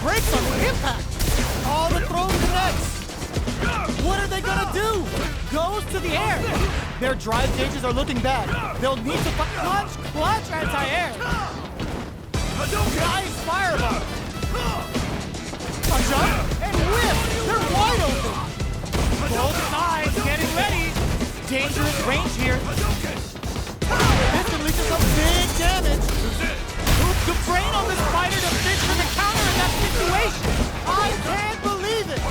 breaks on the impact. All the throw connects. What are they gonna do? Goes to the air. Their drive gauges are looking bad. They'll need to clutch anti-air. Nice fireball. A jump and whip. They're wide open. Both sides getting ready. Dangerous range here. This can lead to some big damage. The brain on this fighter to fish for the counter in that situation. I can't believe it.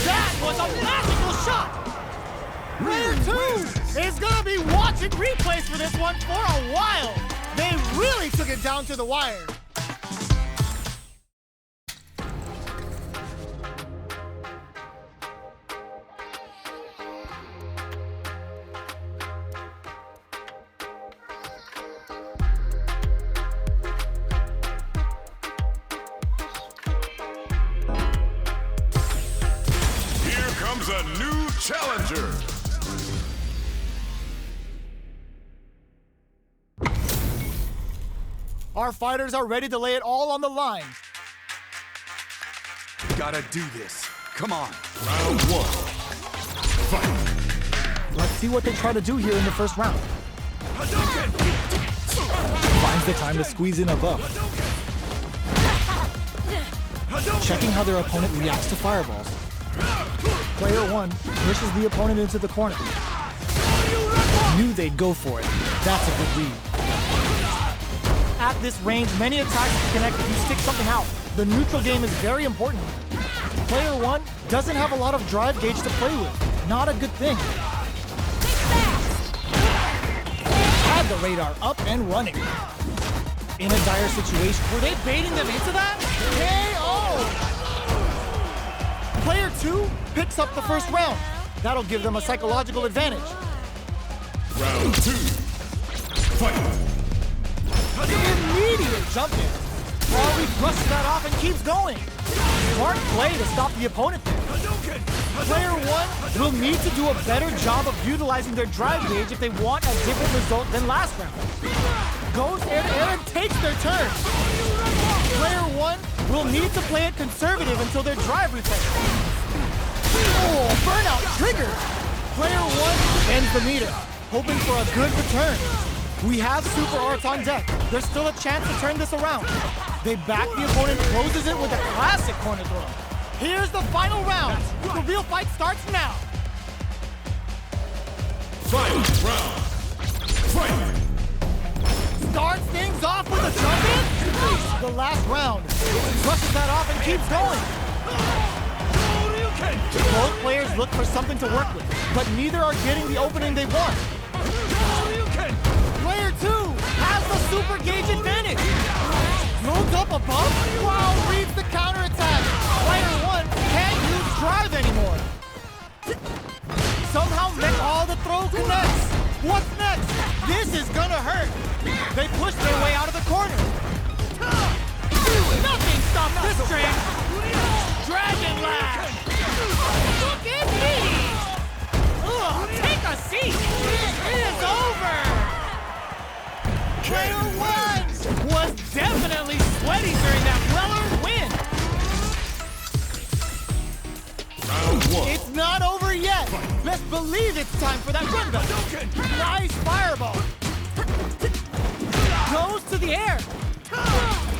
That was a magical shot. Player 2 is gonna be watching replays for this one for a while. They really took it down to the wire. A new challenger. Our fighters are ready to lay it all on the line. Gotta do this. Come on. Round 1. Fight. Let's see what they try to do here in the first round. Finds the time to squeeze in a buff. Checking how their opponent reacts to fireballs. Player 1 pushes the opponent into the corner. Knew they'd go for it. That's a good read. At this range, many attacks can connect if you stick something out. The neutral game is very important. Player 1 doesn't have a lot of drive gauge to play with. Not a good thing. Had the radar up and running. In a dire situation. Were they baiting them into that? KO! Player 2 picks up the first round. That'll give them a psychological advantage. Round 2. Fight. Immediate jump in. Harley brushes that off and keeps going. Smart play to stop the opponent there. Player 1 will need to do a better job of utilizing their drive gauge if they want a different result than last round. Goes air to air and takes their turn. Player 1 will need to play it conservative until their drive repairs. Oh, burnout triggered! Player 1 ends the meter, hoping for a good return. We have super arts on deck. There's still a chance to turn this around. They back the opponent, closes it with a classic corner throw. Here's the final round. The real fight starts now. Final round. Fight. Starts things off with a jump in. The last round. Brushes that off and keeps going. Both players look for something to work with, but neither are getting the opening they want. Player 2 has the super gauge advantage. Throws up a bump while reads the counterattack. Player 1 can't use drive anymore. Somehow all the throw connects. What's next? This is gonna hurt. They push their way out of the corner. Nothing stops this train. Dragon Lash. Look at me. Ugh, take a seat. It is over. Player 1 was definitely sweaty during that well-earned win. Round 1. It's not over yet. Let's believe it's time for that run back. Nice fireball. Goes to the air.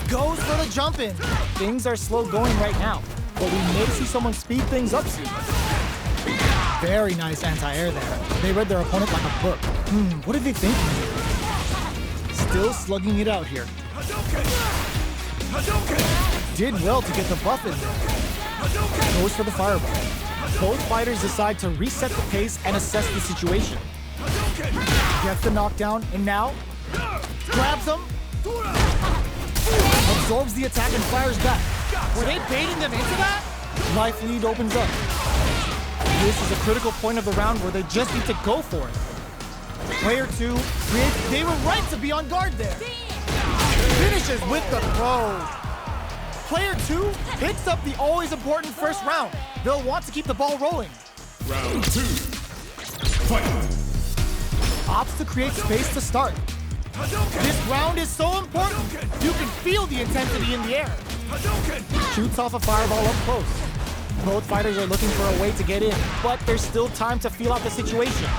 Goes for the jump in. Things are slow going right now, but we may see someone speed things up soon. Very nice anti-air there. They read their opponent like a book. What are they thinking here? Still slugging it out here. Did well to get the buff in there. Goes for the fireball. Both fighters decide to reset the pace and assess the situation. Gets the knockdown, and now grabs him. Absorbs the attack and fires back. Were they baiting them into that? Life lead opens up. This is a critical point of the round where they just need to go for it. Player 2 creates, they were right to be on guard there. Finishes with the throw. Player 2 picks up the always important first round. They'll want to keep the ball rolling. Round 2. Fight. opts to create space to start. This round is so important. You can feel the intensity in the air. Shoots off a fireball up close. Both fighters are looking for a way to get in, but there's still time to feel out the situation.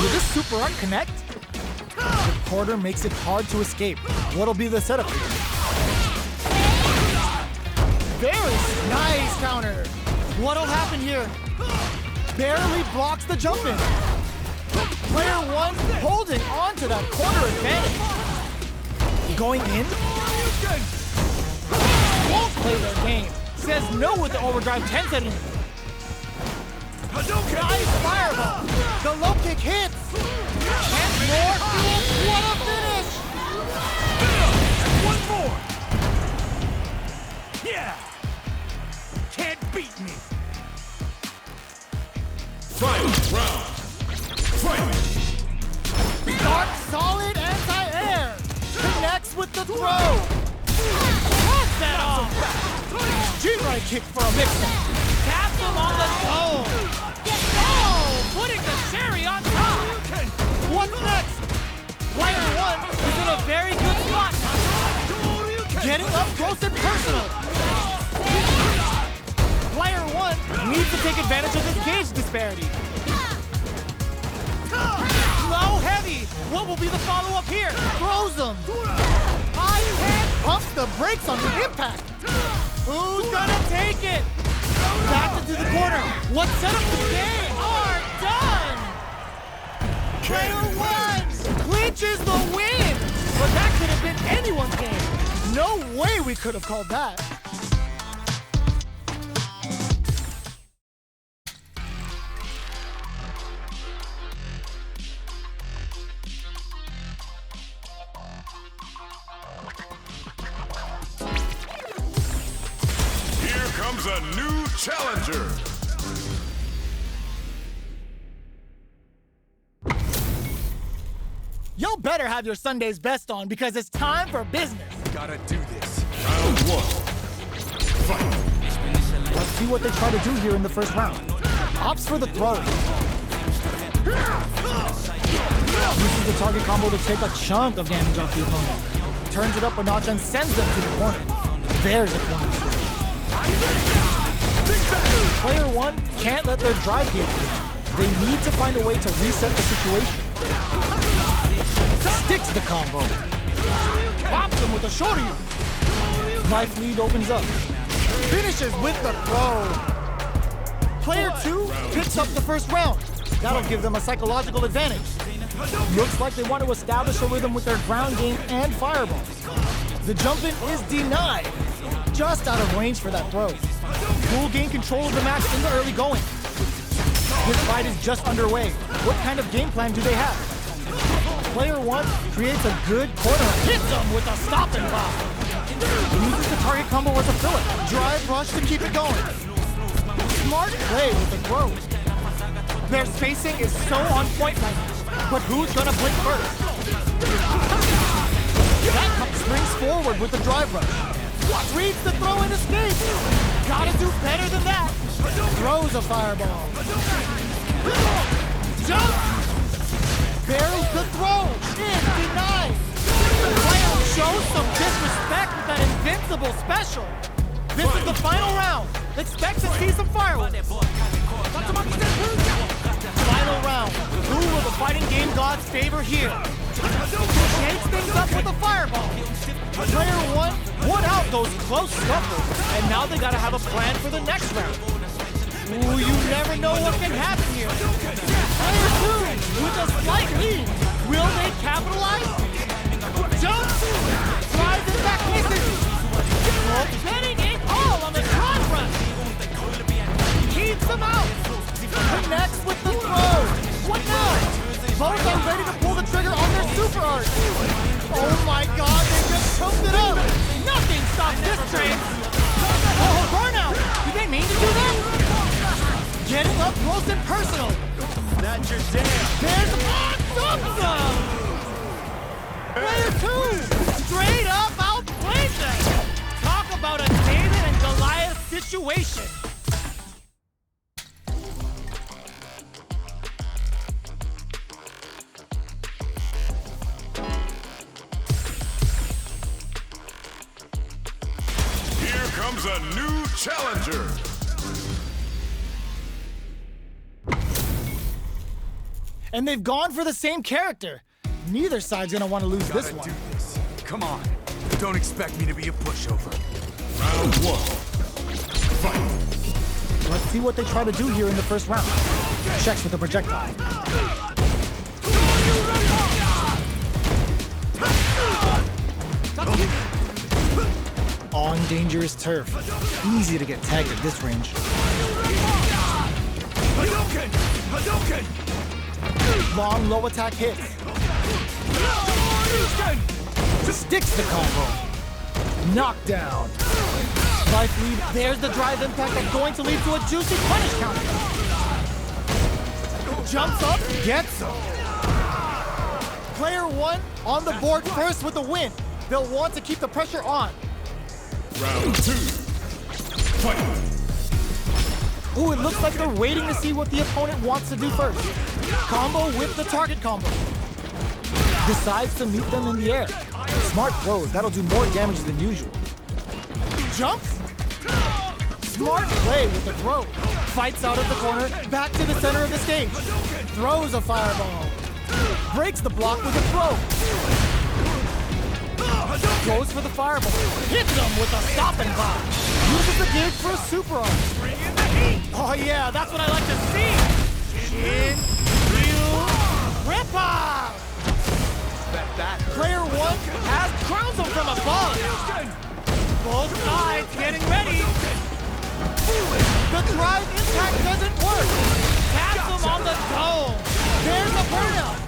Will this super art connect? The quarter makes it hard to escape. What'll be the setup here? Very nice counter. What'll happen here? Barely blocks the jump in. Player one holding on to that corner advantage. Going in? Won't play their game. Says no with the overdrive 10 setting. Nice fireball. The low kick hits. And more. What a finish. One more. Yeah. Can't beat me. Final round. Fight. Dark solid anti-air. Connects with the throw. Pass that off. G-right kick for a mix-up. Taps him on the toe. Oh, putting the cherry on top. What's next? Player one is in a very good spot. Getting up close and personal. Player one needs to take advantage of this gauge disparity. Low heavy. What will be the follow-up here? Throws him. High hand pumps the brakes on the impact. Who's gonna take it? Back into the corner. What setup? They are done. Player one clinches the win. But that could have been anyone's game. No way we could have called that. Comes a new challenger. Y'all better have your Sunday's best on because it's time for business. Gotta do this. Round one. Fight. Let's see what they try to do here in the first round. Opts for the throw. Uses the target combo to take a chunk of damage off the opponent. Turns it up a notch and sends them to the corner. There's a corner. Player one can't let their drive get through. They need to find a way to reset the situation. Sticks the combo. Pops them with a shorty. Life lead opens up. Finishes with the throw. Player two picks up the first round. That'll give them a psychological advantage. Looks like they want to establish a rhythm with their ground game and fireballs. The jump in is denied. Just out of range for that throw. Will gain control of the match in the early going. This fight is just underway. What kind of game plan do they have? Player one creates a good corner. Hits him with a stop and block. Uses the target combo as a filler. Drive rush to keep it going. Smart play with the throw. Their spacing is so on point right now. But who's gonna blink first? That springs forward with the drive rush. Reads the throw and escapes. Gotta do better than that. Throws a fireball. Jump! Buries the throw. In denied. Player shows some disrespect with that invincible special. This is the final round. Expect to see some fireworks. Final round. Who will the fighting game gods favor here? Shakes things up with a fireball. Player one won out those close scuffles, and now they gotta have a plan for the next round. Ooh, you never know what can happen here. Player two with a slight lead. Will they capitalize? Jump! Drives it back, misses. Betting it all on the front run. Keeps him out. Connects with the throw. What now? Both are ready to pull the trigger on their super art. Oh my god, they just choked it up. Nothing stops this train. Oh, burnout. Did they mean to do that? Getting up close and personal. That's your jam. There's awesome. Player two, straight up outplayed them. Talk about a David and Goliath situation. comes a new challenger. And they've gone for the same character. Neither side's gonna want to lose this one. Do this. Come on. Don't expect me to be a pushover. Round 1. Fight. Let's see what they try to do here in the first round. Checks with the projectile. On dangerous turf. Easy to get tagged at this range. Hadouken! Hadouken! Long low attack hits. Sticks the combo. Knockdown. Life lead. There's the drive impact that's going to lead to a juicy punish counter. Jumps up, gets him. Player 1 on the board first with the win. They'll want to keep the pressure on. Round 2. Fight. Ooh, it looks like they're waiting to see what the opponent wants to do first. Combo with the target combo. Decides to meet them in the air. Smart throws, that'll do more damage than usual. Jumps. Smart play with the throw. Fights out of the corner, back to the center of the stage. Throws a fireball. Breaks the block with a throw. Goes for the fireball. Hits them with a stop and block. Uses the gig for a super arm. Oh yeah, that's what I like to see. Shin, Ryu, Ripper! Player 1 has crowns him from above. Both sides getting ready. The drive impact doesn't work. Taps him on the dome. There's a burnout.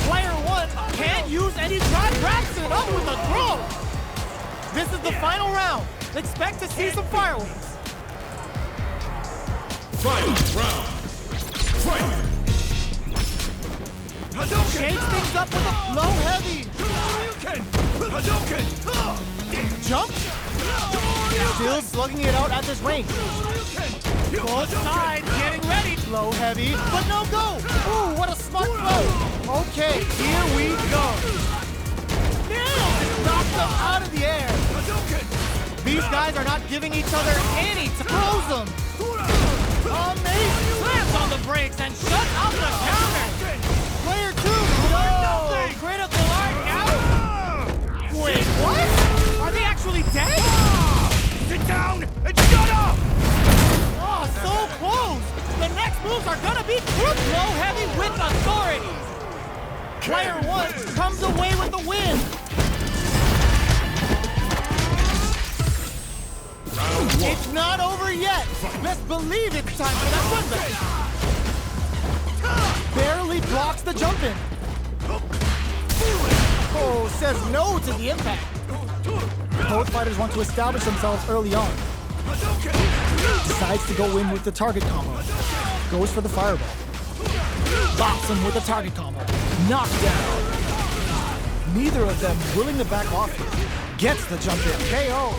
Player 1 can't use any drive, wraps it up with a throw. This is the final round. Expect to see some fireworks. Final round. Fight. Shakes things up with a low heavy. Jump. Still slugging it out at this range. Both sides getting ready. Low heavy, but no go. Ooh, what a smart throw. Okay, here we go. Nails! Knocked them out of the air. These guys are not giving each other any to close them. Amazing! Slams on the brakes and shuts out the counter. Player 2, no! Critical art out! Wait, what? Are they actually dead? Sit down and shut up! Oh, so close! The next moves are gonna be quick low heavy with authority. Player 1 comes away with the win. Round 1. It's not over yet. Best believe it's time for that one. Barely blocks the jump in. Oh, says no to the impact. Both fighters want to establish themselves early on. Decides to go in with the target combo. Goes for the fireball. Bops him with the target combo. Knockdown. Neither of them willing to back off. Gets the jump in. KO.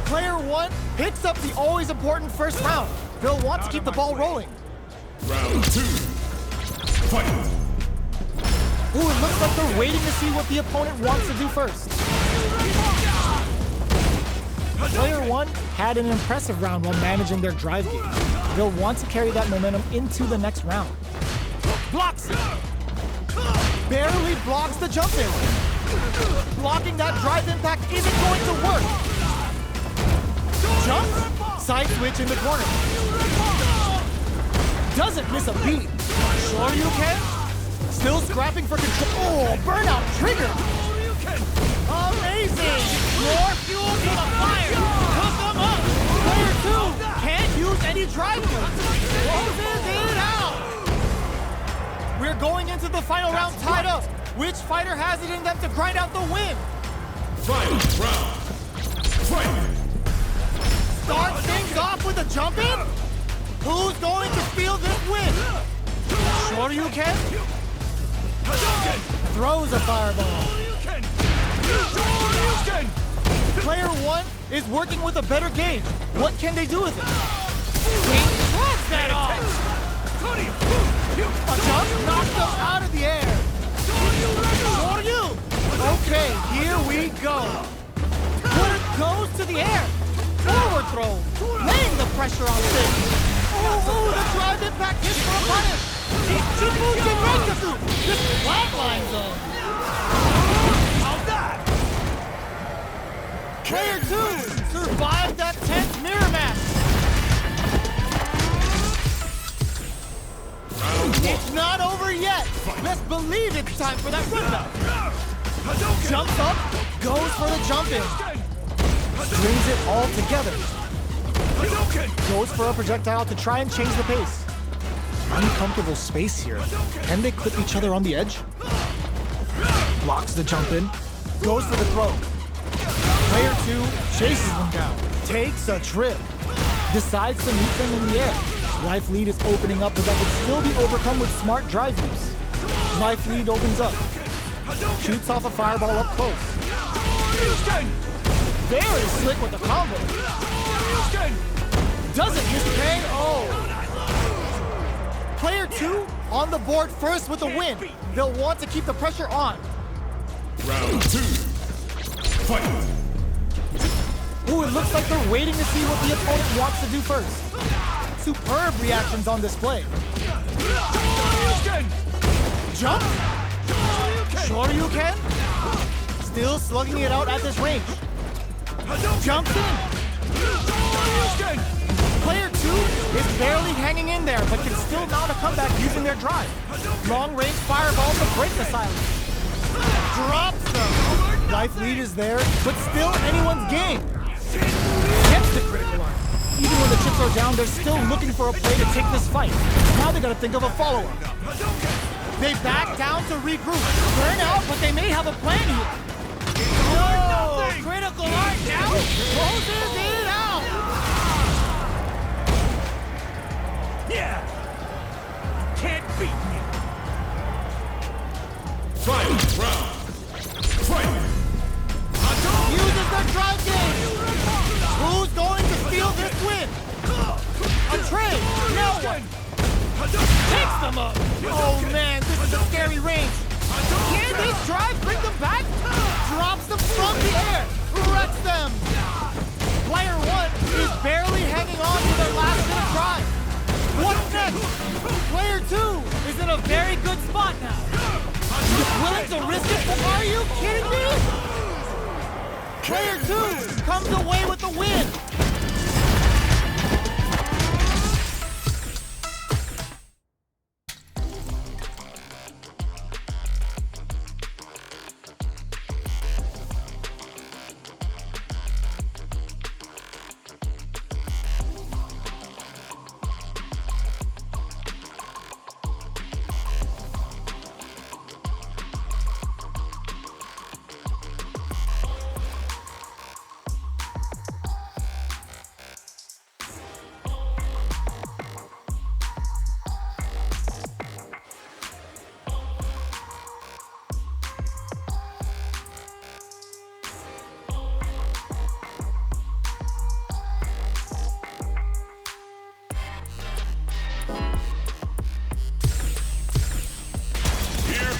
Player 1 picks up the always important first round. They'll want to keep the ball rolling. Round 2. Fight. Ooh, it looks like they're waiting to see what the opponent wants to do first. Player 1 had an impressive round while managing their drive game. They'll want to carry that momentum into the next round. Blocks it. Barely blocks the jump in. Blocking that drive impact isn't going to work. Jump, side switch in the corner. Doesn't miss a beat. Sure you can? Still scrapping for control. Oh, burnout trigger. Amazing. More fuel to the fire. Hook them up. Player 2 can't use any drive moves. Closes it out. We're going into the final round tied up. Which fighter has it in them to grind out the win? Final round. Fight. Start things off with a jump in? Who's going to steal this win? Sure you can? Throws a fireball. Player 1 is working with a better gauge. What can they do with it? He throws that off. A jump knocks them out of the air. Sure you. Okay, here we go. But it goes to the air. Forward throw. Laying the pressure on Six. Oh, the drive impact hits for a punish. Chibuchi Renkatsu. Just flatlines him. How's that? Player 2 survived that tense mirror match. It's not over yet. Let's believe it's time for that rundown. Jumps up, goes for the jump in. Strings it all together. Goes for a projectile to try and change the pace. Uncomfortable space here. Can they clip each other on the edge? Blocks the jump in. Goes for the throw. Player 2 chases them down. Takes a trip. Decides to meet them in the air. Life lead is opening up, but that could still be overcome with smart drive use. Life lead opens up. Shoots off a fireball up close. Very slick with the combo. Doesn't miss KO. Player 2 on the board first with a win. They'll want to keep the pressure on. Round 2. Fight. Ooh, it looks like they're waiting to see what the opponent wants to do first. Superb reactions on display. Jump. Shoryuken. Still slugging it out at this range. Jumps in. Player 2 is barely hanging in there, but can still mount a comeback using their drive. Long-range fireball to break the silence. Drops them. Life lead is there, but still anyone's game. Gets the critical arm. Even when the chips are down, they're still looking for a play to take this fight. Now they gotta think of a follow-up. They back down to regroup. Burn out, but they may have a plan here. Oh, critical art now closes it out. Yeah! Can't beat me! Final round. Fight. Uses their drive game. Who's going to steal this win? A trade. No one. Takes them up. Oh man, this is a scary range. Can this drive bring them back? Drops them from the air. Wrecks them. Player 1 is barely hanging on to their last bit of drive. What's next? Player 2 is in a very good spot now. Willing to risk it? Are you kidding me? Player 2 comes away with the win.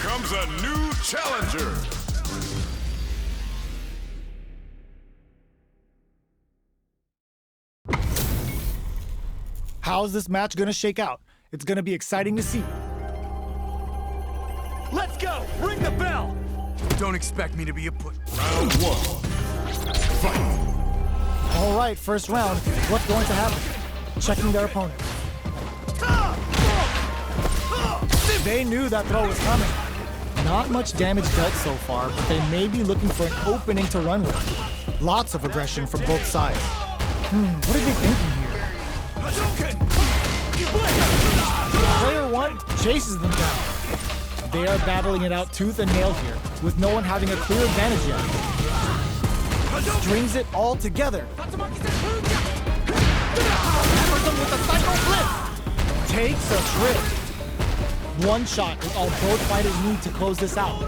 Comes a new challenger. How's this match gonna shake out? It's gonna be exciting to see. Let's go! Ring the bell! Don't expect me to be a push. Round 1. Fight. All right, first round. What's going to happen? Checking their opponent. They knew that throw was coming. Not much damage dealt so far, but they may be looking for an opening to run with. Lots of aggression from both sides. What are they thinking here? Player 1 chases them down. They are battling it out tooth and nail here, with no one having a clear advantage yet. Strings it all together. Hammers them with a psycho flip. Takes a trip. One shot is all both fighters need to close this out.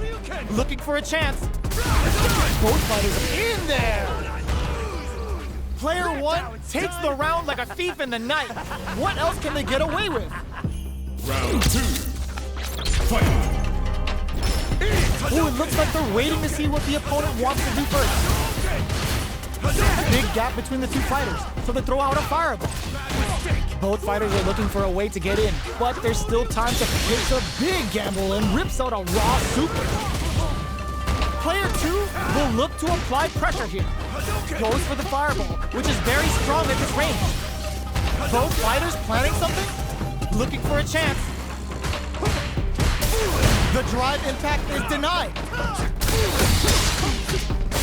Looking for a chance. Both fighters are in there. Player 1 takes the round like a thief in the night. What else can they get away with? Round 2. Fight. Ooh, it looks like they're waiting to see what the opponent wants to do first. Big gap between the two fighters, so they throw out a fireball. Both fighters are looking for a way to get in, but there's still time to pitch a big gamble and rips out a raw super. Player 2 will look to apply pressure here. Goes for the fireball, which is very strong at this range. Both fighters planning something? Looking for a chance. The drive impact is denied.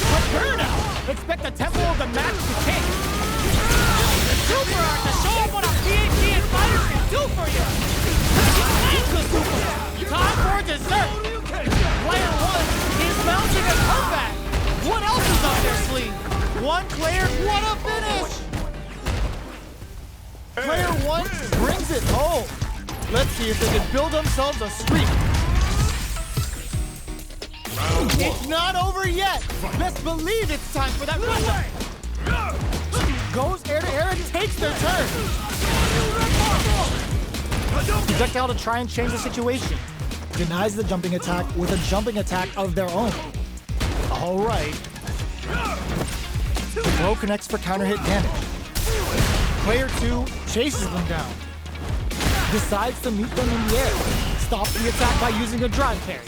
A burnout! Expect the tempo of the match to change. Super Art to show up what a PhD and fighters can do for you. It's the super. Time for dessert. Player 1 is mounting a comeback. What else is up their sleeve? One player, what a finish! Player 1 brings it home. Let's see if they can build themselves a streak. It's not over yet. Best believe it's time for that pressure. Goes air to air and takes their turn. Projectile to try and change the situation. Denies the jumping attack with a jumping attack of their own. All right. Throw connects for counter hit damage. Player 2 chases them down. Decides to meet them in the air. Stops the attack by using a drive parry.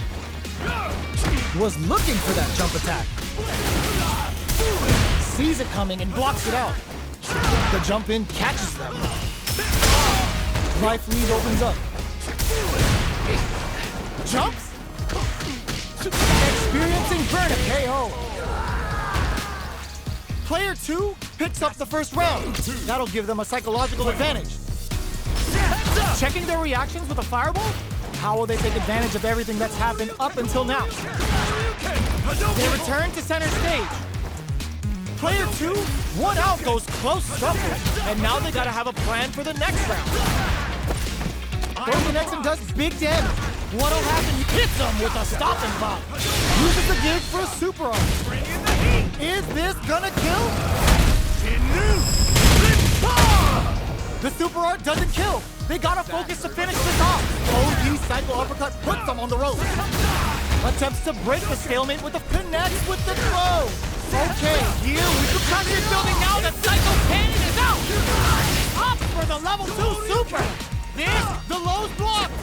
Was looking for that jump attack. Sees it coming and blocks it out. The jump in catches them. Life lead opens up. Jumps? Experiencing burn a KO. Player 2 picks up the first round. That'll give them a psychological advantage. Checking their reactions with a fireball? How will they take advantage of everything that's happened up until now? They return to center stage. Player 2, one out, goes close scuffle, and now they gotta have a plan for the next round. Goes the next and does big damage. What'll happen? He hits him with a stopping block. Uses the gig for a super art. Is this gonna kill? The super art doesn't kill. They gotta focus to finish this off. OG Psycho Uppercut puts them on the ropes. Attempts to break the stalemate with the connects with the throw. Okay, here we go. Is building now. The Psycho Cannon is out. Up for the level 2 super. This, the low's blocked.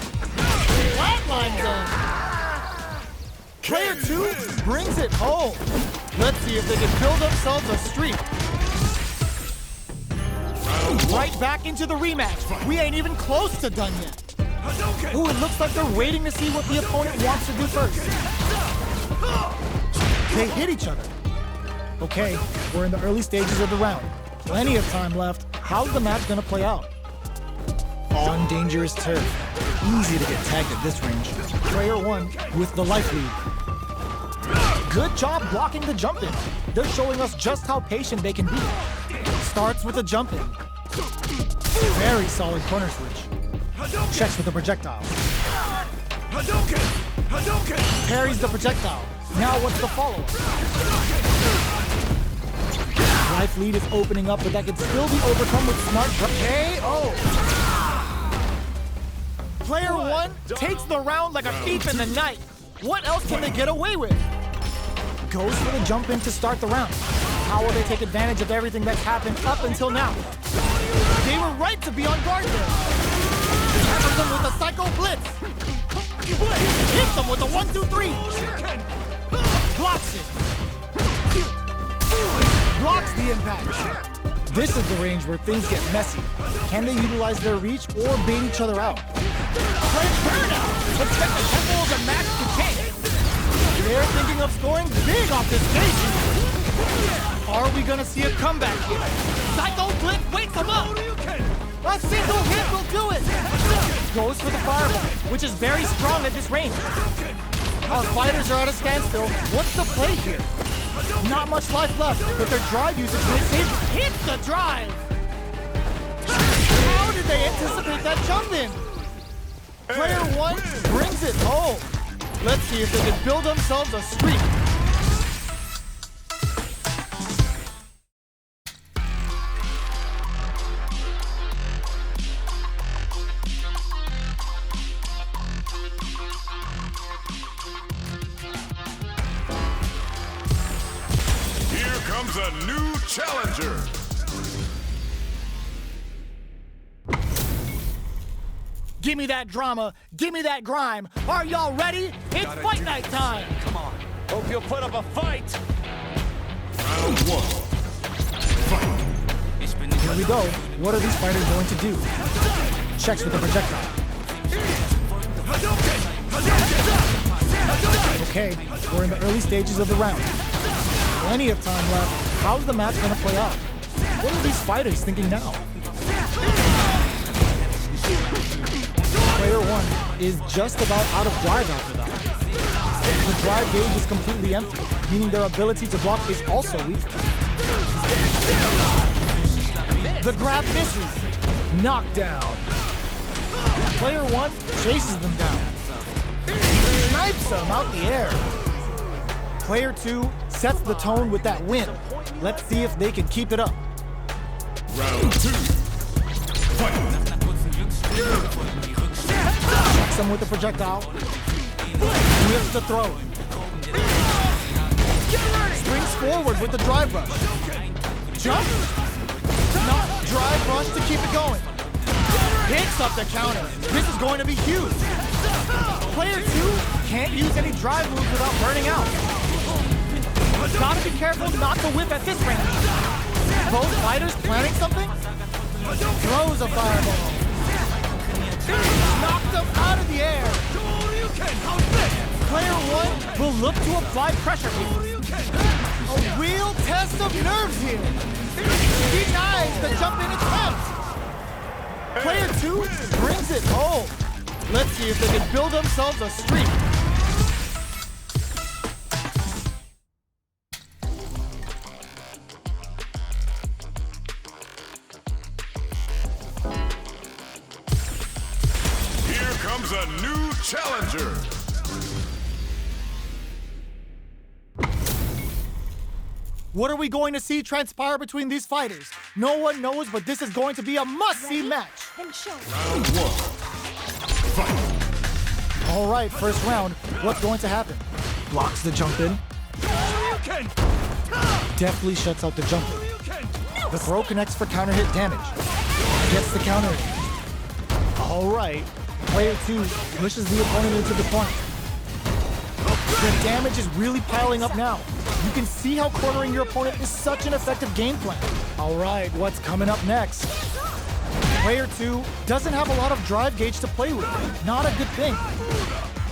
Flatline zone. Player 2 brings it home. Let's see if they can build themselves a streak. Right back into the rematch. We ain't even close to done yet. Ooh, it looks like they're waiting to see what the opponent wants to do first. They hit each other. Okay, we're in the early stages of the round. Plenty of time left. How's the match gonna play out? On dangerous turf. Easy to get tagged at this range. Player 1 with the life lead. Good job blocking the jump in. They're showing us just how patient they can be. Starts with a jump in. Very solid corner switch. Checks with the projectile. Parries the projectile. Now what's the follow-up? Life lead is opening up, but that can still be overcome with smart KO. Player 1 takes the round like a thief in the night. What else can they get away with? Goes for the jump in to start the round. How will they take advantage of everything that's happened up until now? They were right to be on guard there. Hammers them with a Psycho Blitz. Hits them with a 1-2-3. Blocks it. Blocks the impact. This is the range where things get messy. Can they utilize their reach or bait each other out? Burnout! Expect the tempo of the match to change. They're thinking of scoring big off this station. Are we gonna see a comeback here? Psycho Blitz wakes him up! A single hit will do it! Goes for the fireball, which is very strong at this range. Our fighters are at a standstill. What's the play here? Not much life left, but their drive usage makes it hit the drive! How did they anticipate that jump in? Player 1 brings it home. Let's see if they can build themselves a streak. Here comes comes a new challenger. Give me that drama. Give me that grime. Are y'all ready? It's fight night time. Come on. Hope you'll put up a fight. Round one. Fight. Here we go. What are these fighters going to do? Checks with the projectile. Okay, we're in the early stages of the round. Plenty of time left. How's the match going to play out? What are these fighters thinking now? Player one is just about out of drive after that. The drive gauge is completely empty, meaning their ability to block is also weak. The grab misses. Knockdown. Player one chases them down. Snipes them out the air. Player two sets the tone with that win. Let's see if they can keep it up. Round two. Fight. Checks them with the projectile. Whips the throw. Springs forward with the drive rush. Jump. Not drive rush to keep it going. Picks up the counter. This is going to be huge. Player two can't use any drive moves without burning out. Gotta be careful not to whip at this range. Both fighters planning something? Throws a fireball. Knocks them out of the air. Player one will look to apply pressure here. A real test of nerves here. Denies the jump in attempt. Player two brings it home. Let's see if they can build themselves a streak. Here comes a new challenger. What are we going to see transpire between these fighters? No one knows, but this is going to be a must-see match. Round one. Fight. All right, first round. What's going to happen? Blocks the jump in. Deftly shuts out the jump in. The throw connects for counter hit damage. Gets the counter hit. All right. Player two pushes the opponent into the corner. The damage is really piling up now. You can see how cornering your opponent is such an effective game plan. All right, what's coming up next? Player two doesn't have a lot of drive gauge to play with. Not a good thing.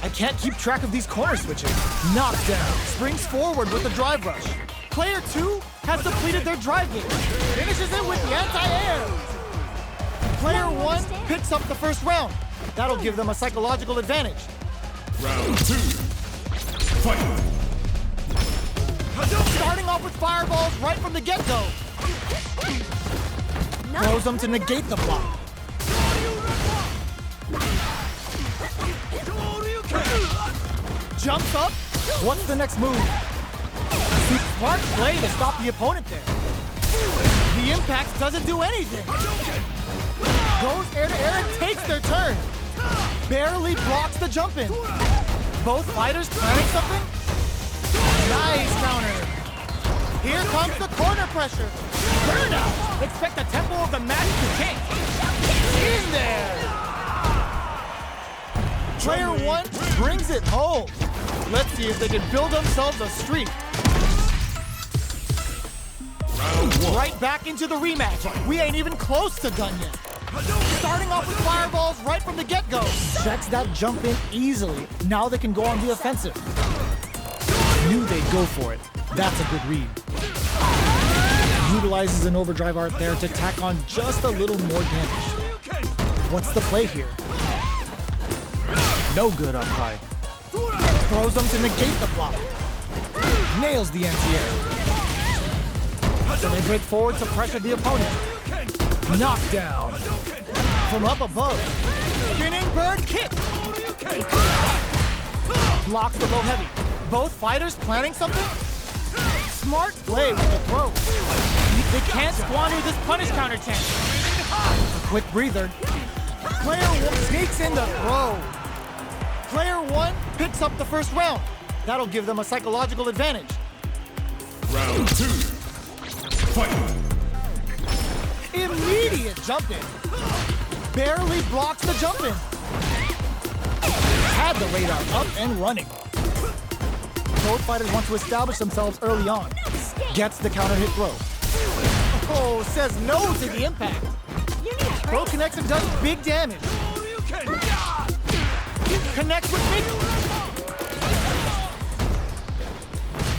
I can't keep track of these corner switches. Knockdown. Springs forward with the drive rush. Player two has depleted their drive gauge. Finishes it with the anti-air. Player one picks up the first round. That'll give them a psychological advantage. Round two. Fight. Starting off with fireballs right from the get-go. Throws them to negate the block. Jumps up. What's the next move? Smart play to stop the opponent there. The impact doesn't do anything. Goes air to air and takes their turn. Barely blocks the jump in. Both fighters planning something? Nice counter. Here comes the corner pressure. Burnout. Expect the tempo of the match to change. In there. Player one brings it home. Let's see if they can build themselves a streak. Round one. Right back into the rematch. We ain't even close to done yet. Starting off with fireballs right from the get-go. Checks that jump in easily. Now they can go on the offensive. Knew they'd go for it. That's a good read. Utilizes an overdrive art there to tack on just a little more damage. What's the play here? No good up high. Throws them to negate the block. Nails the anti-air. So they break forward to pressure the opponent. Knockdown. From up above. Spinning bird kick. Blocks the low heavy. Both fighters planning something? Smart play with the throw. They can't squander this punish counter chance. A quick breather. Player one sneaks in the throw. Player one picks up the first round. That'll give them a psychological advantage. Round two. Immediate jump in. Barely blocks the jump in. Had the radar up and running. Both fighters want to establish themselves early on. Gets the counter hit throw. Oh, says no to the impact. Throw connects and does big damage. Connects with big.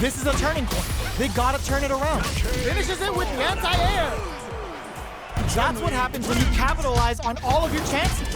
This is a turning point. They gotta turn it around. Finishes it with the anti-air. That's what happens when you capitalize on all of your chances.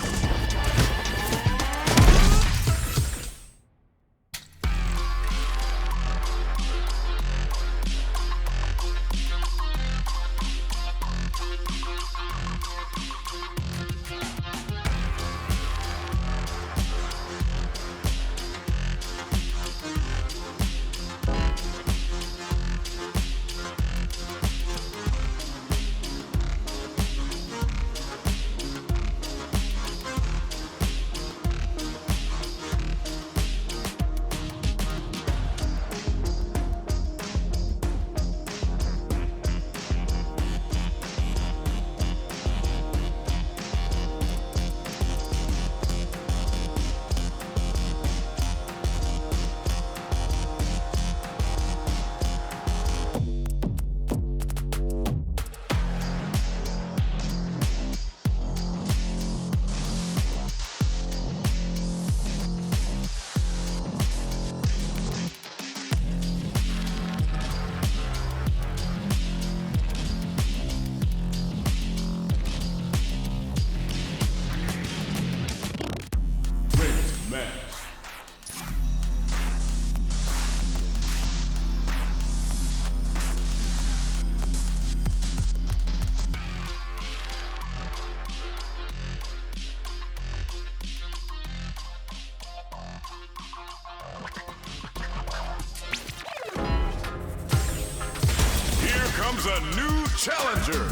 Comes a new challenger.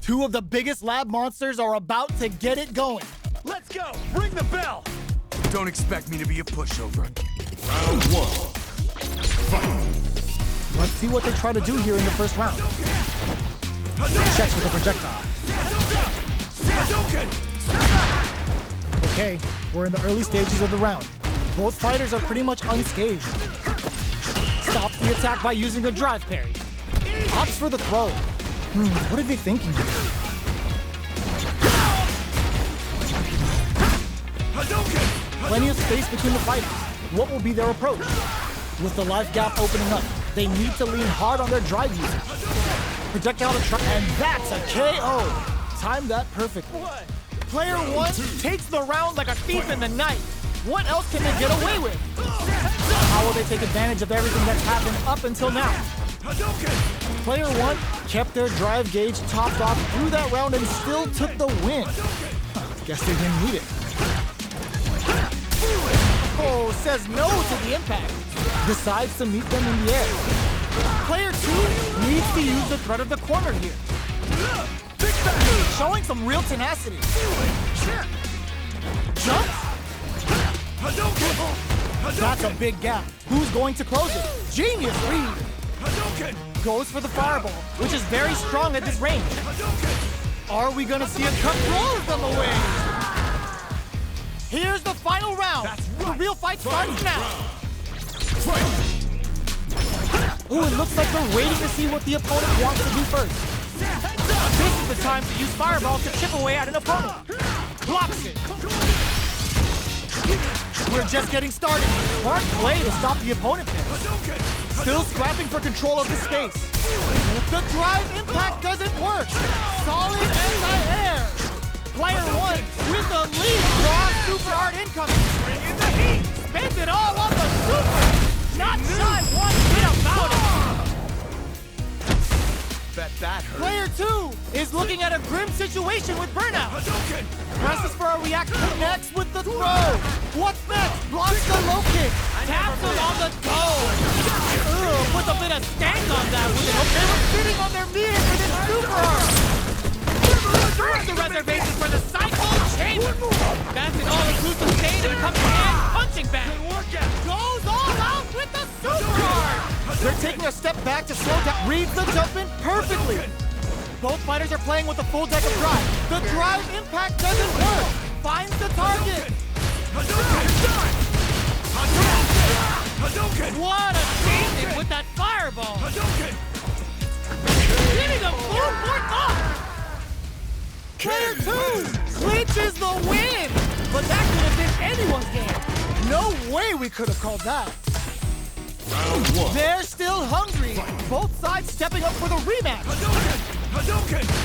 Two of the biggest lab monsters are about to get it going. Let's go! Ring the bell! Don't expect me to be a pushover. Round one. Fight. Let's see what they try to do here in the first round. Checks with a projectile. Okay, we're in the early stages of the round. Both fighters are pretty much unscathed. Stops the attack by using a drive parry. Opts for the throw. What are they thinking here? Plenty of space between the fighters. What will be their approach? With the life gap opening up, they need to lean hard on their drive usage. Projectile to try, and that's a KO. Timed that perfectly. Player one takes the round like a thief in the night. What else can they get away with? How will they take advantage of everything that's happened up until now? Player one kept their drive gauge topped off through that round and still took the win. Guess they didn't need it. Oh, says no to the impact. Decides to meet them in the air. Player two needs to use the threat of the corner here. Showing some real tenacity. Jumps. That's a big gap. Who's going to close it? Genius read. Goes for the fireball, which is very strong at this range. Are we gonna see a cut close on the wing? Here's the final round. The real fight starts now. Ooh, it looks like they're waiting to see what the opponent wants to do first. This is the time to use fireball to chip away at an opponent. Blocks it. We're just getting started. Smart play to stop the opponent there. Still scrapping for control of the space. The drive impact doesn't work. Solid anti-air. Player one with the lead. Raw super hard incoming. Bring in the heat. Spends it all on the super. Not shy one bit about it. Bet that hurt. Player two is looking at a grim situation with burnout. Presses for a react, connects with the throw. What's next? Blocks the low kick. Taps it on the toe. Puts a bit of stank on that one. They were sitting on their meter for this super arm. First the reservation for the cycle chamber. That's an all-inclusive stage and comes hand punching back. Goes all out with the super hard! They're taking a step back to slow down. Reads the jump in perfectly. Both fighters are playing with a full deck of drive. The drive impact doesn't work. Finds the target. What a statement with that fireball! Hitting a full fourth off! Player 2 clinches the win! But that could have been anyone's game. No way we could have called that. Round 1. They're still hungry. Both sides stepping up for the rematch.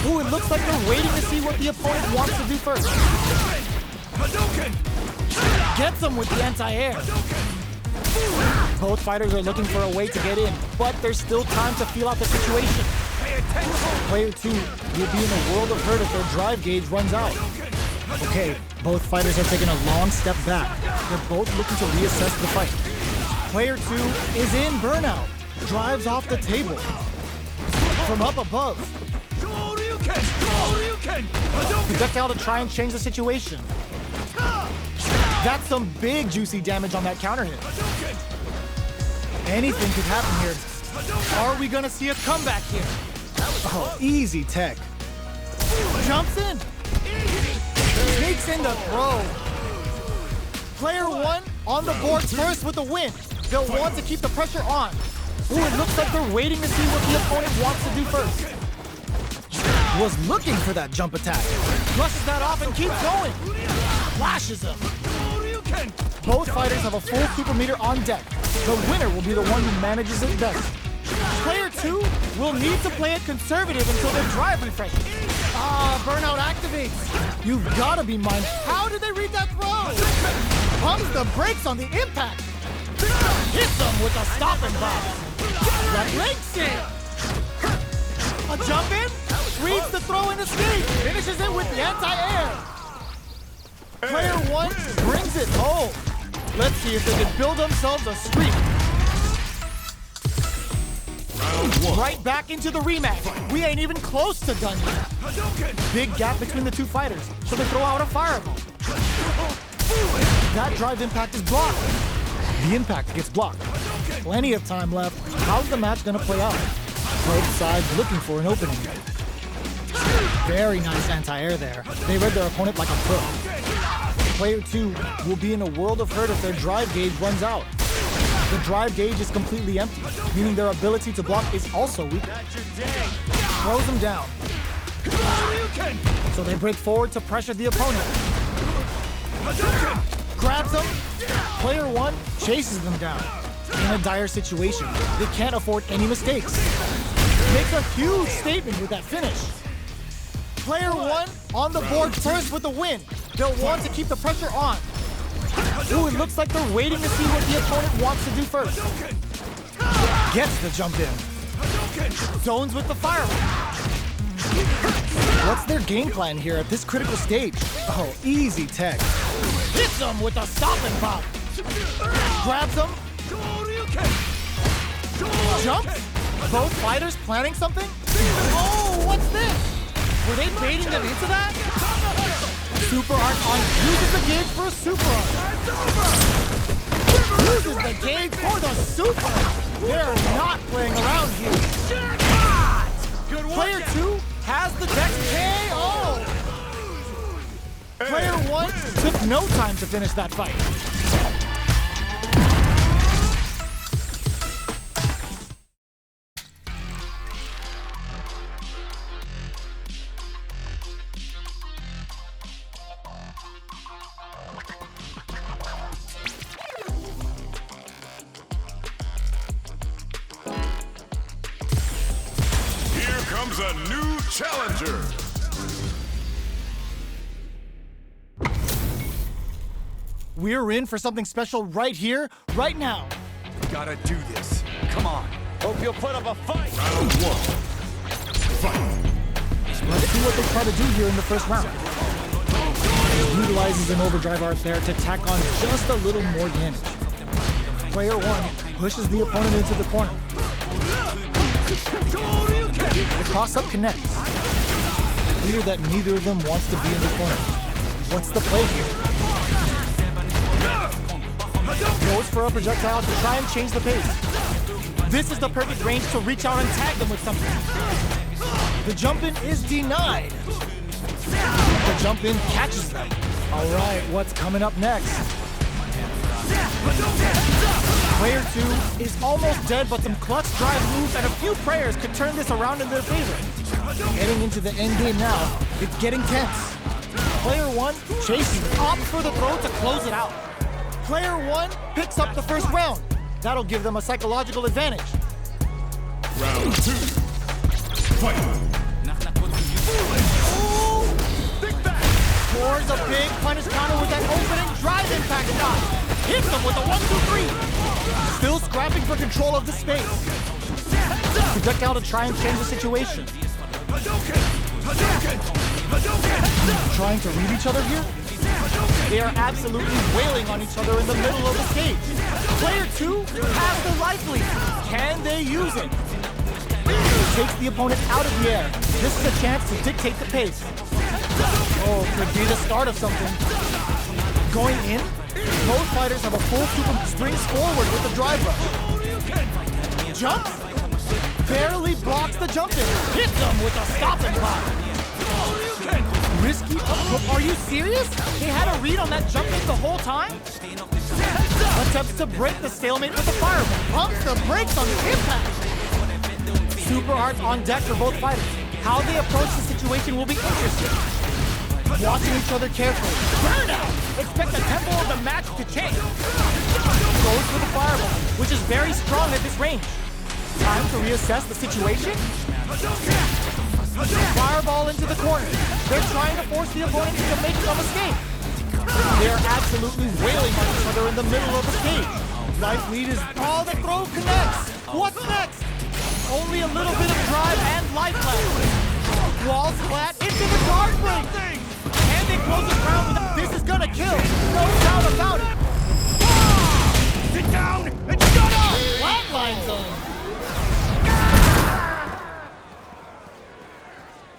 Ooh, it looks like they're waiting to see what the opponent wants to do first. Gets them with the anti-air. Both fighters are looking for a way to get in, but there's still time to feel out the situation. Player 2 will be in a world of hurt if their drive gauge runs out. Okay, both fighters are taking a long step back. They're both looking to reassess the fight. Player 2 is in burnout. Drives off the table. From up above. Projectile to try and change the situation. That's some big juicy damage on that counter hit. Anything could happen here. Are we gonna see a comeback here? Oh, easy tech. Jumps in. Sneaks in the throw. Player 1 on the board first with the win. They'll want to keep the pressure on. Ooh, it looks like they're waiting to see what the opponent wants to do first. Was looking for that jump attack. Brushes that off and keeps going. Flashes him. Both fighters have a full super meter on deck. The winner will be the one who manages it best. Player 2 will need to play it conservative until their drive refreshes. Burnout activates. You've got to be mindful. How did they read that throw? Pumps the brakes on the impact. Hits them with a stop and bob. That links it. A jump in. Reads the throw and escape. Finishes it with the anti-air. Player 1 brings it home. Let's see if they can build themselves a streak. Round 1. Right back into the rematch. We ain't even close to done yet. Big gap between the two fighters, so they throw out a fireball. That drive impact is blocked. The impact gets blocked. Plenty of time left. How's the match gonna play out? Both sides looking for an opening. Very nice anti-air there. They read their opponent like a pro. Player 2 will be in a world of hurt if their drive gauge runs out. The drive gauge is completely empty, meaning their ability to block is also weak. Throws them down. So they break forward to pressure the opponent. Grabs them. Player 1 chases them down. In a dire situation, they can't afford any mistakes. Makes a huge statement with that finish. Player 1 on the board first with the win. They'll want to keep the pressure on. Ooh, it looks like they're waiting to see what the opponent wants to do first. Gets the jump in. Zones with the fireball. What's their game plan here at this critical stage? Oh, easy tech. Hits them with a stop and pop. Grabs them. Jumps. Both fighters planning something? Oh, what's this? Were they baiting them into that? Super Arc on uses the gauge for a Super Arc. Uses the gauge for the Super. They're not playing around here. Player 2 has the deck KO. Player 1 took no time to finish that fight. Comes a new challenger. We're in for something special right here, right now. Gotta do this. Come on. Hope you'll put up a fight. Round 1. Fight. Let's see what they try to do here in the first round. Utilizes an overdrive art there to tack on just a little more damage. Player 1 pushes the opponent into the corner. The cross-up connects. Clear that neither of them wants to be in the corner. What's the play here? Goes for a projectile to try and change the pace. This is the perfect range to reach out and tag them with something. The jump-in is denied. The jump-in catches them. All right, what's coming up next? Player 2 is almost dead, but some clutch drive moves and a few prayers could turn this around in their favor. Heading into the end game now, it's getting tense. Player 1 chases, opts for the throw to close it out. Player 1 picks up the first round. That'll give them a psychological advantage. Round 2. Fight. Scores a big punish counter with that opening drive impact shot. Hits him with a 1-2-3. Still scrapping for control of the space. Projectile to try and change the situation. Trying to read each other here? They are absolutely wailing on each other in the middle of the stage. Player 2 has the life lead. Can they use it? Takes the opponent out of the air. This is a chance to dictate the pace. Oh, could be the start of something. Going in, both fighters have a full super springs forward with the drive rush. Jumps, barely blocks the jump in. Hits them with a stopping block. Risky, are you serious? They had a read on that jump in the whole time? Attempts to break the stalemate with the fireball. Pumps the brakes on the impact. Super arts on deck for both fighters. How they approach the situation will be interesting. Watching each other carefully. Burnout! Expect the tempo of the match to change. Goes for the fireball, which is very strong at this range. Time to reassess the situation. Fireball into the corner. They're trying to force the opponent into making a mistake. They are absolutely wailing on each other in the middle of the stage. Life lead is all the throw connects. What's next? Only a little bit of drive and life left. Walls flat into the guard break. And they close the round with this is gonna kill. No doubt about it. Sit down and shut up! Flatline zone.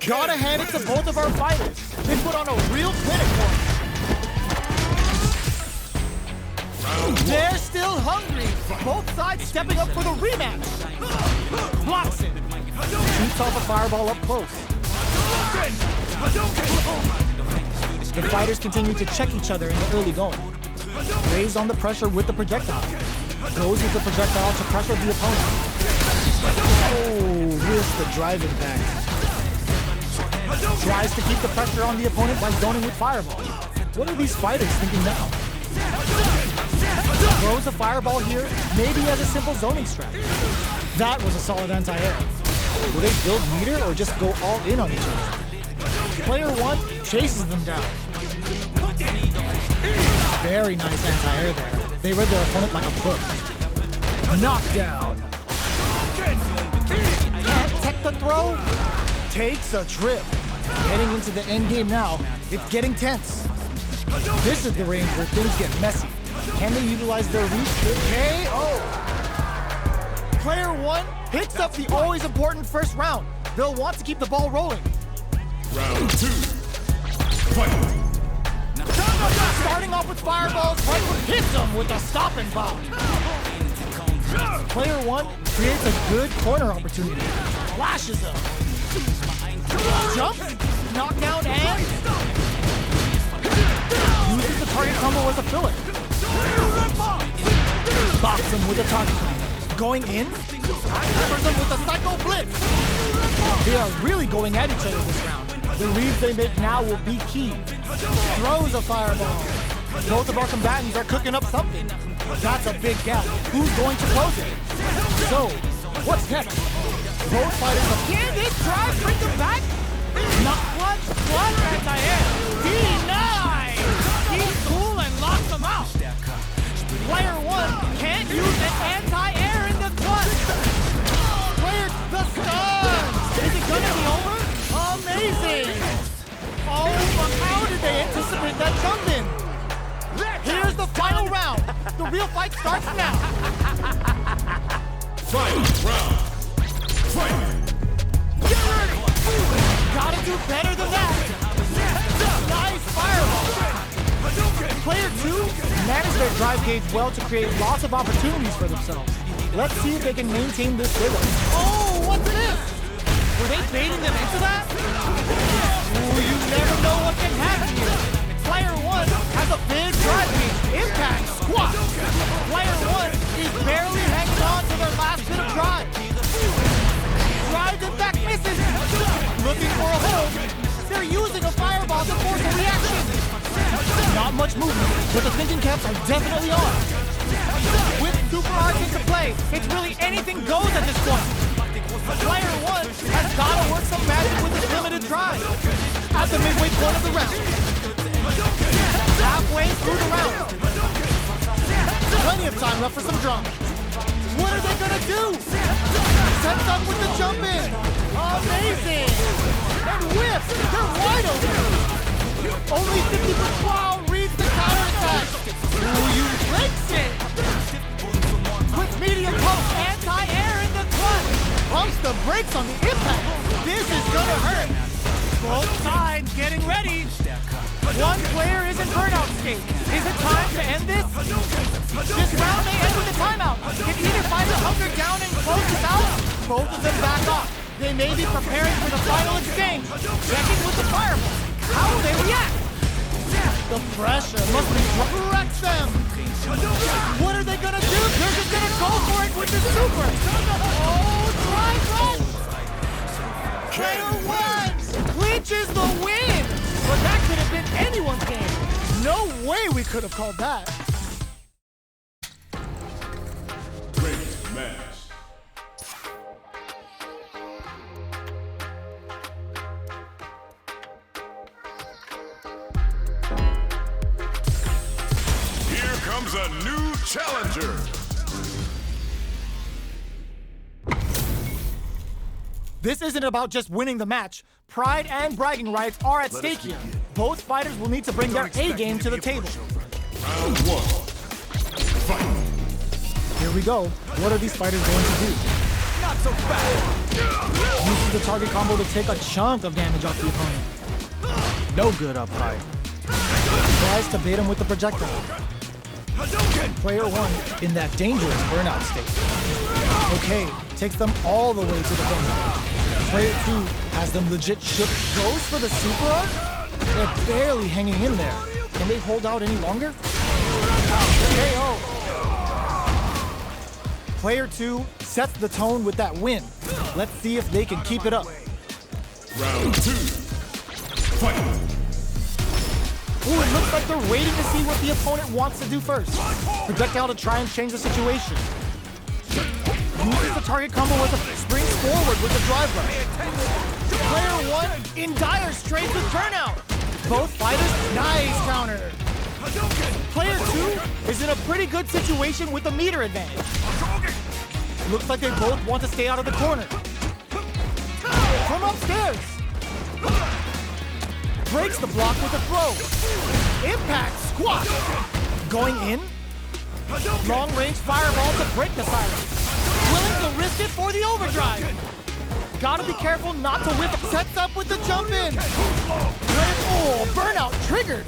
Gotta hand it to both of our fighters. They put on a real clinic for us. They're still hungry. Both sides stepping up for the rematch. Blocks it. Shoots off a fireball up close. The fighters continue to check each other in the early going. Lays on the pressure with the projectile. Goes with the projectile to pressure the opponent. Oh, here's the drive impact. Tries to keep the pressure on the opponent by zoning with fireball. What are these fighters thinking now? Throws a fireball here, maybe as a simple zoning strat. That was a solid anti-air. Will they build meter or just go all in on each other? Player 1 chases them down. Very nice anti-air there. They read their opponent like a book. Knockdown. Can't tech the throw. Takes a trip. Heading into the end game now, it's getting tense. This is the range where things get messy. Can they utilize their reach? KO! Player 1 picks up the always important first round. They'll want to keep the ball rolling. Round 2. Fight. Starting off with fireballs, right foot hits him with a stopping bomb. Player 1 creates a good corner opportunity. Flashes him. Jumps, knockdown, and uses the target combo as a filler. Box him with a target combo. Going in, covers him with a psycho blitz. They are really going at each other this round. The reads they make now will be key. Throws a fireball. Both of our combatants are cooking up something. That's a big gap. Who's going to close it? So, what's next? Both fighters are... Can this drive bring them back? Not clutch, anti-air. Denied! He's cool and locks them out. Player 1 can't use an anti-air in the clutch. Player, the stun! Is it gonna be over? Amazing! Oh, but how did they anticipate that jump in? Here's the final round. The real fight starts now. Final round. Fight. Get ready! Gotta do better than that. Nice fireball. Player 2 manage their drive gauge well to create lots of opportunities for themselves. Let's see if they can maintain this rhythm. Oh, what's this? Were they baiting them into that? Ooh, you never know what can happen here. Player 1 has a big drive gauge. Impact squat. Player 1 is barely hanging on to their last bit of drive. Drive impact misses. Looking for a hold. They're using a fireball to force a reaction. Not much movement, but the thinking caps are definitely on. With super arts into play, it's really anything goes at this point. Player 1 has got to work some magic with his limited drive. At the midway point of the round. Halfway through the round. Plenty of time left for some drama. What are they gonna do? Sets up with the jump in. Amazing. And whips. They're wide open. Only 50%. Wow, reads the counterattack. Ooh, you breaks it. With medium post, anti-air in the clutch. Pumps the brakes on the impact. This is gonna hurt. Both sides getting ready. One player is in burnout state. Is it time to end this? This round may end with a timeout. If either fighter hunker down and closes out, both of them back off. They may be preparing for the final exchange. Checking with the fireball. How will they react? The pressure must be wrecks them. What are they gonna do? They're just gonna go for it with the super. Oh, try run! Player 1 clinches the win. But that could have been anyone's game. No way we could have called that. Great match. Here comes a new challenger. This isn't about just winning the match. Pride and bragging rights are at stake here. Both fighters will need to bring their A game to the table. Round 1. Fight. Here we go. What are these fighters going to do? Not so bad. Uses the target combo to take a chunk of damage off the opponent. No good up high. Tries to bait him with the projectile. Player 1 in that dangerous burnout state. Okay, takes them all the way to the finish. Player 2 has them legit shook. Goes for the super arc? They're barely hanging in there. Can they hold out any longer? KO. Player 2 sets the tone with that win. Let's see if they can keep it up. Round 2. Fight. Ooh, it looks like they're waiting to see what the opponent wants to do first. Projectile to try and change the situation. Uses the target combo with a springs forward with the drive rush. Player 1 in dire straits with burnout. Both fighters, nice counter. Player 2 is in a pretty good situation with the meter advantage. Looks like they both want to stay out of the corner. From upstairs. Breaks the block with a throw. Impact squat. Going in. Long range fireball to break the silence. Willing to risk it for the overdrive. Gotta be careful not to whip. Sets up with the jump in. Oh, burnout triggered.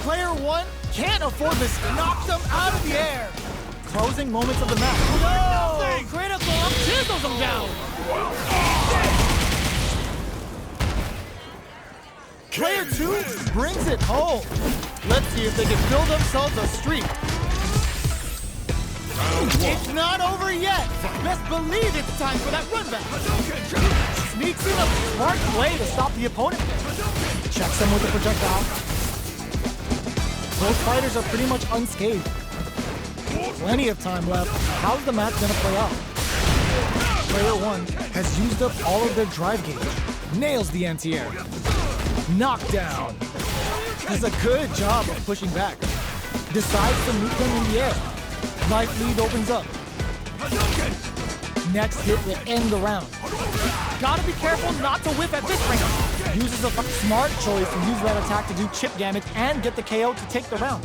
Player 1 can't afford this. Knocks them out of the air. Closing moments of the match. No! Critical chisels them down. Player 2 brings it home. Let's see if they can build themselves a streak. It's not over yet. Best believe it's time for that run back. Sneaks in a smart play to stop the opponent. Checks him with the projectile. Both fighters are pretty much unscathed. Plenty of time left. How's the match gonna play out? Player 1 has used up all of their drive gauge. Nails the anti-air. Knockdown. Does a good job of pushing back. Decides to meet them in the air. Life lead opens up. Next hit will end the round. Gotta be careful not to whip at this range. Uses a smart choice to use that attack to do chip damage and get the KO to take the round.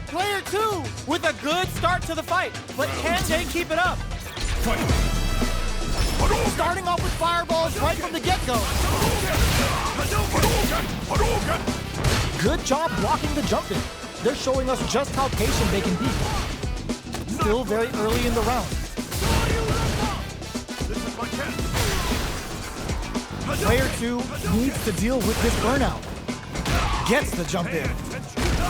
Player 2 with a good start to the fight, but can they keep it up? Starting off with fireballs right from the get-go. Good job blocking the jump in. they're showing us just how patient they can be. Still very early in the round. Player 2 needs to deal with this burnout. Gets the jump in.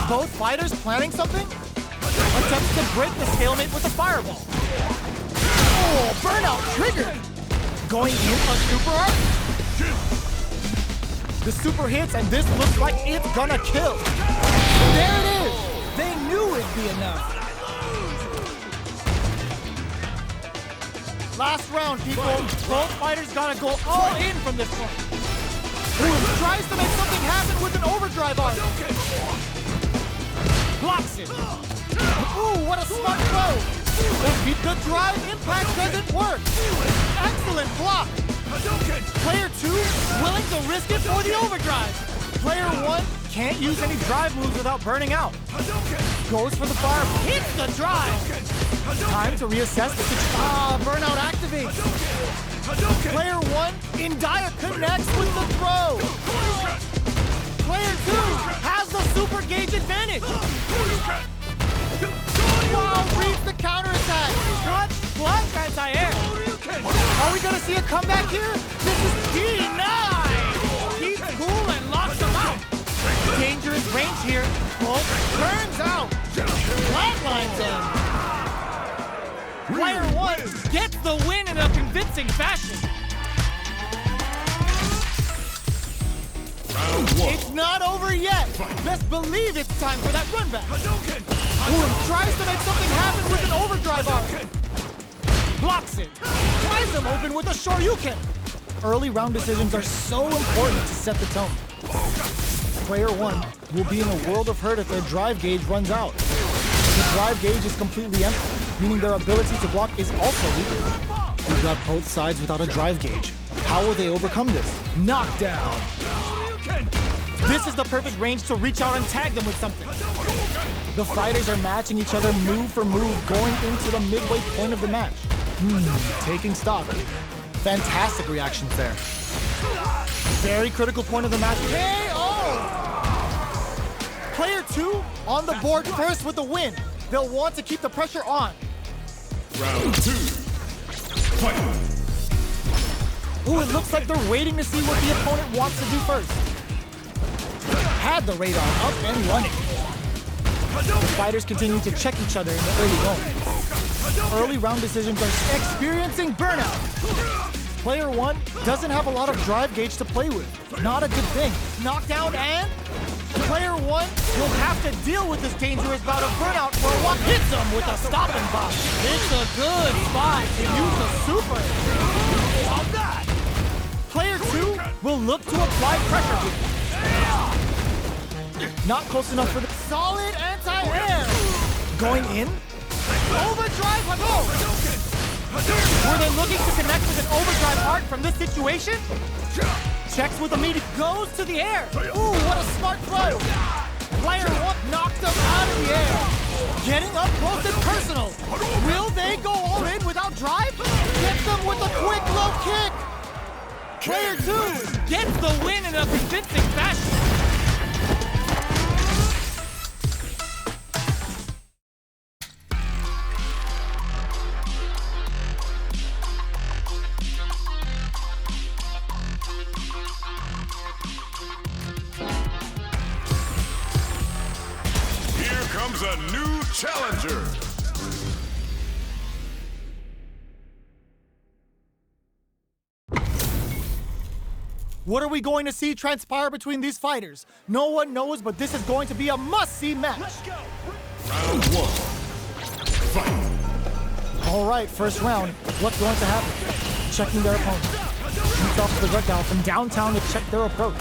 Both fighters planning something? Attempts to break the stalemate with a fireball. Oh, burnout triggered! Going in a super art. The super hits, and this looks like it's gonna kill. There it is! They knew it'd be enough. Last round, people. Both fighters gotta go all in from this point. Boom tries to make something happen with an overdrive art. Blocks it. Ooh, what a smart throw. The drive impact doesn't work. Excellent block. Player 2 willing to risk it for the overdrive. Player 1 can't use any drive moves without burning out. Goes for the fire, hits the drive. Time to reassess the situation. Burnout activates. Player 1 in dire connects with the throw. Player 2 has the super gauge advantage. Wow, reads the counterattack. What? Block anti-air. Are we gonna see a comeback here? This is denied. Keeps cool and locks him out. Dangerous range here. Bolt turns out. Flatlines him. Player 1 gets the win in a convincing fashion. Round 1. It's not over yet. Best believe it's time for that run back. Boom tries to make something happen with an overdrive arc. Blocks it. Tries them open with a Shoryuken. Early round decisions are so important to set the tone. Player 1 will be in a world of hurt if their drive gauge runs out. The drive gauge is completely empty, meaning their ability to block is also weaker. We've got both sides without a drive gauge. How will they overcome this? Knockdown. This is the perfect range to reach out and tag them with something. The fighters are matching each other move for move going into the midway point of the match. Taking stock. Fantastic reactions there. Very critical point of the match. KO! Player 2 on the board first with the win. They'll want to keep the pressure on. Round 2. Fight. Ooh, it looks like they're waiting to see what the opponent wants to do first. Had the radar up and running. The fighters continue to check each other in the early going. Early round decisions are experiencing burnout. Player 1 doesn't have a lot of drive gauge to play with. Not a good thing. Knockdown and Player 1 will have to deal with this dangerous bout of burnout for a while. Hits him with a stopping box. It's a good spot to use the super. On that. Player 2 will look to apply pressure here. Not close enough for the solid anti-air. Going in. Overdrive Hago. Were they looking to connect with an overdrive art from this situation? Checks with immediate, goes to the air. Ooh, what a smart throw. Player 1 knocks them out of the air. Getting up close and personal. Will they go all in without drive? Gets them with a quick low kick. Player 2 gets the win in a convincing fashion. Comes a new challenger. What are we going to see transpire between these fighters? No one knows, but this is going to be a must-see match. Round 1. Fight. All right, first round. What's going to happen? Checking their opponent. Shoots off the projectile from downtown to check their approach.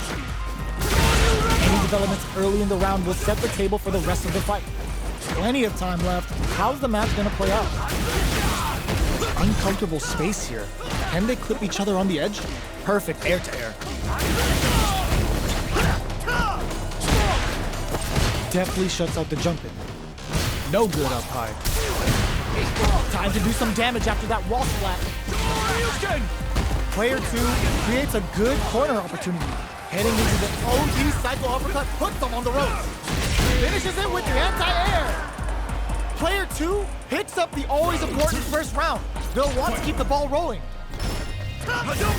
Any developments early in the round will set the table for the rest of the fight. Plenty of time left. How's the match gonna play out? Uncomfortable space here. Can they clip each other on the edge? Perfect air to air. Deftly shuts out the jump in. No good up high. Time to do some damage after that wall splat. Player 2 creates a good corner opportunity. Heading into the OT cycle uppercut puts them on the ropes. finishes it with the anti-air. Player 2 picks up the always important first round. They'll want to keep the ball rolling.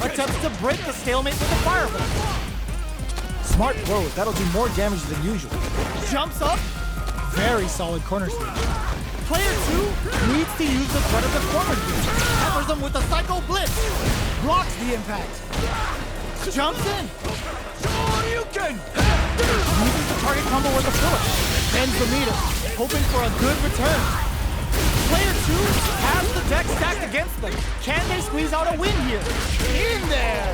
Attempts to break the stalemate with a fireball. Smart throws, that'll do more damage than usual. Jumps up, very solid corner switch. Player 2 needs to use the threat of the corner beat. Peppers them with a Psycho Blitz. Blocks the impact. Jumps in. Shoryuken! Uses the target combo with a push. Bends the meter, hoping for a good return. Player 2 has the deck stacked against them. Can they squeeze out a win here? In there!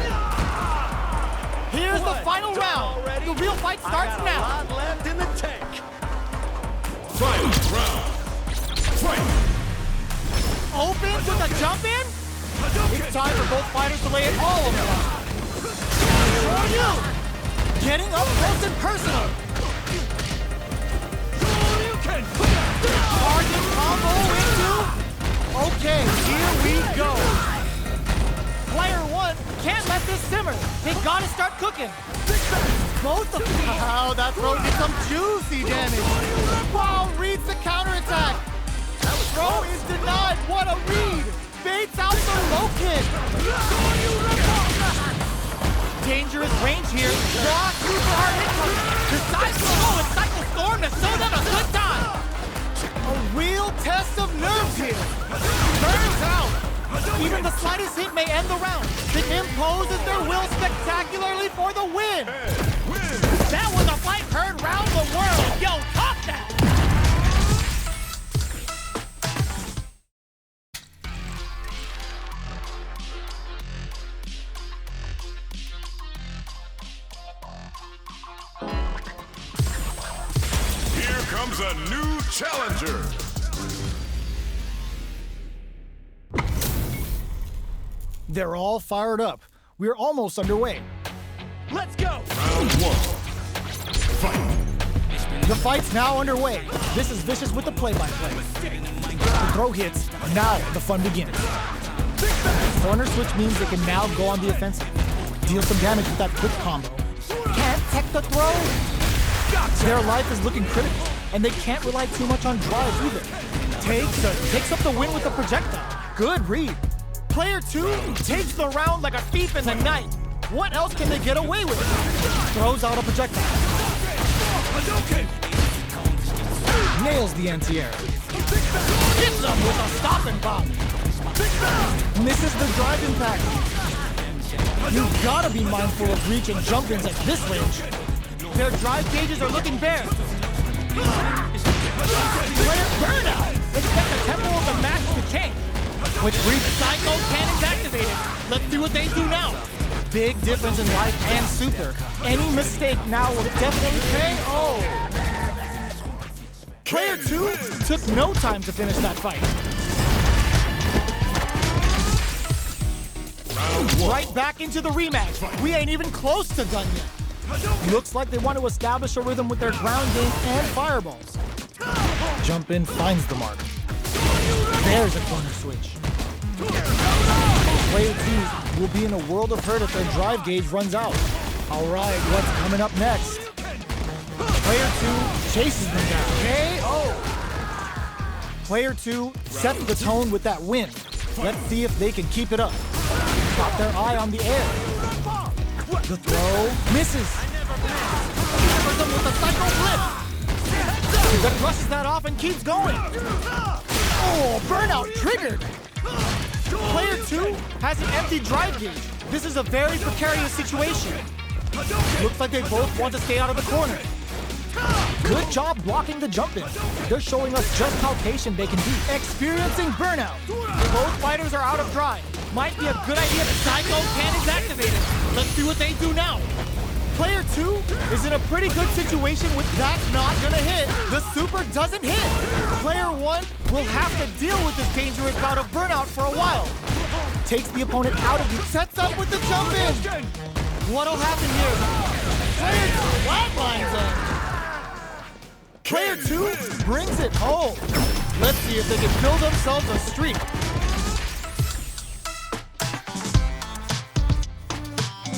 Here's the final round. The real fight starts now. A lot left in the tank. Final round. Fight! Opens with a jump in. It's time for both fighters to lay it all on the line. Shoryu getting up close and personal. Shoryuken! Target combo into. Okay, here we go. Player 1 can't let this simmer. They gotta start cooking. Both of them. Wow, that throw did some juicy damage. Wow, reads the counterattack. Throw is denied. What a read. Baits out the low kick. Dangerous range here. Raw super hard hit coming. Decides to go and Cycle Storm to show them a good time. A real test of nerves here. Burns out. Even the slightest hit may end the round. It imposes their will spectacularly for the win. That was a fight heard round the world. Yo, top that. Here comes a new challenger. They're all fired up. We're almost underway. Let's go! Round 1. Fight! The fight's now underway. This is Vicious with the play-by-play. The throw hits. Now the fun begins. Corner switch means they can now go on the offensive. Deal some damage with that quick combo. Can't tech the throw. Their life is looking critical, and they can't rely too much on drive either. Takes up the win with the projectile. Good read. Player 2 takes the round like a thief in the night. What else can they get away with? Throws out a projectile. Nails the anti-air. Hits them with a stop and pop. Misses the drive impact. You've gotta be mindful of reach and jump-ins at this range. Their drive gauges are looking bare. Player burnout. Expect the tempo of the match to change. With brief Psycho Cannons activated, let's see what they do now. Big difference in life and super. Any mistake now will definitely pay. Oh! Player 2 took no time to finish that fight. Right back into the rematch. We ain't even close to done yet. Looks like they want to establish a rhythm with their ground game and fireballs. Jump in finds the mark. There's a corner switch. Player 2 will be in a world of hurt if their drive gauge runs out. All right, what's coming up next? Player 2 chases them down. KO! Player 2 sets the tone with that win. Let's see if they can keep it up. Got their eye on the air. The throw misses. Covers them with a Psycho Blitz. That brushes that off and keeps going. Oh, burnout triggered. Player 2 has an empty drive gauge. This is a very precarious situation. Looks like they both want to stay out of the corner. Good job blocking the jump in. They're showing us just how patient they can be. Experiencing burnout. Both fighters are out of drive. Might be a good idea if Psycho Cannons activated. Let's see what they do now. Player 2 is in a pretty good situation with that not gonna hit. The super doesn't hit. Player 1 will have to deal with this dangerous bout of burnout for a while. Takes the opponent out of it, sets up with the jump in. What'll happen here? Player 2 flatlines him. Player 2 brings it home. Let's see if they can build themselves a streak.